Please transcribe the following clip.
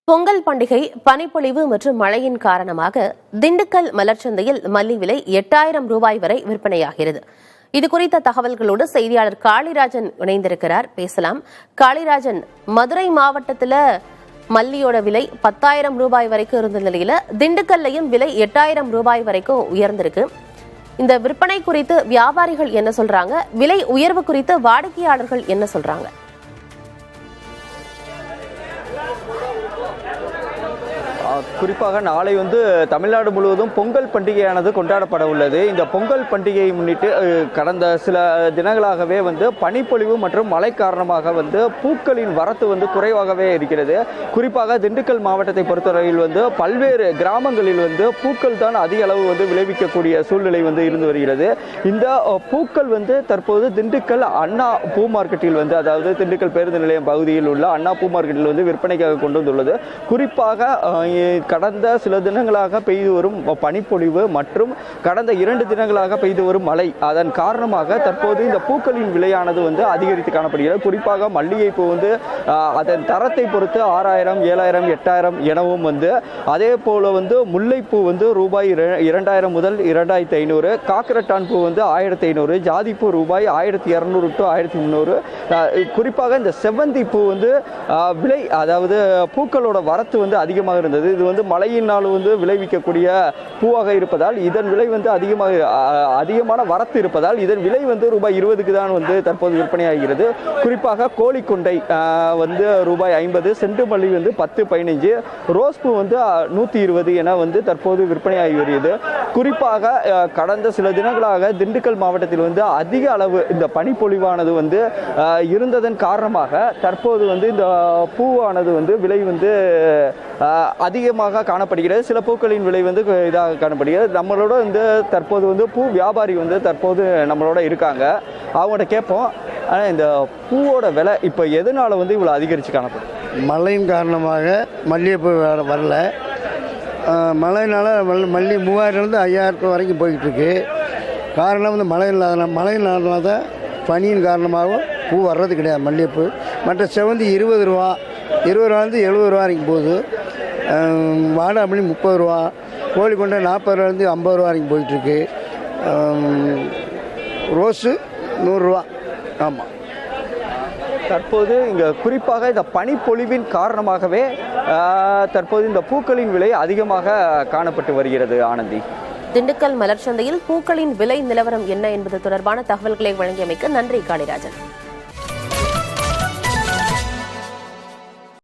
பொங்கல் பண்டிகை பனிப்பொழிவு மற்றும் மழையின் காரணமாக திண்டுக்கல் மலர்ச்சந்தையில் மல்லி விலை 8000 ரூபாய் வரை விற்பனையாகிறது. இதுகுறித்த தகவல்களோடு செய்தியாளர் காளிராஜன் இணைந்திருக்கிறார். பேசலாம். காளிராஜன், மதுரை மாவட்டத்தில் மல்லியோட விலை 10,000 ரூபாய் வரைக்கும் இருந்த நிலையில திண்டுக்கல்லையும் விலை 8000 ரூபாய் வரைக்கும் உயர்ந்திருக்கு. இந்த விற்பனை குறித்து வியாபாரிகள் என்ன சொல்றாங்க? விலை உயர்வு குறித்து வாடிக்கையாளர்கள் என்ன சொல்றாங்க? குறிப்பாக நாளை தமிழ்நாடு முழுவதும் பொங்கல் பண்டிகையானது கொண்டாடப்பட உள்ளது. இந்த பொங்கல் பண்டிகையை முன்னிட்டு கடந்த சில தினங்களாகவே பனிப்பொழிவு மற்றும் மழை காரணமாக பூக்களின் வரத்து குறைவாகவே இருக்கிறது. குறிப்பாக திண்டுக்கல் மாவட்டத்தை பொறுத்தவரையில் பல்வேறு கிராமங்களில் பூக்கள் தான் அதிக அளவு விளைவிக்கக்கூடிய சூழ்நிலை இருந்து வருகிறது. இந்த பூக்கள் தற்போது திண்டுக்கல் அண்ணா பூ மார்க்கெட்டில் அதாவது திண்டுக்கல் பேருந்து நிலையம் பகுதியில் உள்ள அண்ணா பூ மார்க்கெட்டில் விற்பனைக்காக கொண்டு வந்துள்ளது. குறிப்பாக கடந்த சில தினங்களாக பெய்து வரும் பனிப்பொழிவு மற்றும் கடந்த 2 தினங்களாக பெய்து வரும் மழை, அதன் காரணமாக தற்போது இந்த பூக்களின் விலையானது அதிகரித்து காணப்படுகிறது. குறிப்பாக மல்லிகை பூ அதன் தரத்தை பொறுத்து 6000, 7000, 8000 எனவும் அதே போல முல்லைப்பூ ரூபாய் 2000 முதல் 2500, காக்கரட்டான் பூ 1500, ஜாதிப்பூ ரூபாய் 1200 to 1300. குறிப்பாக இந்த செவ்வந்தி பூ விலை, அதாவது பூக்களோட வரத்து அதிகமாக இருந்தது. இது மழையினால் விளைவிக்கக்கூடிய பூவாக இருப்பதால் இதன் விலை அதிகமான வரத்து இருப்பதால் இதன் விலை ரூபாய் 20க்கு தான் தற்போது விற்பனையாகிறது. குறிப்பாக கோழிக்கொண்டை ரூபாய் 50, செண்டுமல்லி 10, 15, ரோஸ் பூ 120 என தற்போது விற்பனையாகி வருகிறது. குறிப்பாக கடந்த சில தினங்களாக திண்டுக்கல் மாவட்டத்தில் அதிக அளவு இந்த பனிப்பொழிவானது இருந்ததன் காரணமாக தற்போது இந்த பூவானது விலை அதிகமாக காணப்படுகிறது. சில பூக்களின் விலை இதாக காணப்படுகிறது. நம்மளோட தற்போது பூ வியாபாரி தற்போது நம்மளோட இருக்காங்க. அவங்கள்ட்ட கேட்போம், ஆனால் இந்த பூவோட விலை இப்போ எதனால இவ்வளோ அதிகரித்து காணப்படும்? மழையின் காரணமாக மல்லிகைப்பூ வரல. மழையினால மல்லி 3000 5000 வரைக்கும் போய்கிட்டு இருக்கு. காரணம் மழை இல்லாதனால தான், பனியின் காரணமாகவும் பூ வர்றது கிடையாது மல்லிகைப்பூ. மற்ற செவந்தி 20 ரூபா, 20 ரூபாலேருந்து 70 ரூபா வரைக்கும் போகுது. வாடாமல்லி 30 ரூபா, கோழிக்கொண்டை 40 ரூபாலேருந்து 50 ரூபா வரைக்கும் போயிட்டுருக்கு. ரோஸு 100 ரூபா. ஆமாம், தற்போது இங்கே குறிப்பாக இந்த பனிப்பொழிவின் காரணமாகவே தற்போது இந்த பூக்களின் விலை அதிகமாக காணப்பட்டு வருகிறது. ஆனந்தி, திண்டுக்கல் மலர்ச்சந்தையில் பூக்களின் விலை நிலவரம் என்ன என்பது தொடர்பான தகவல்களை வழங்கியமைக்கு நன்றி காளிராஜன்.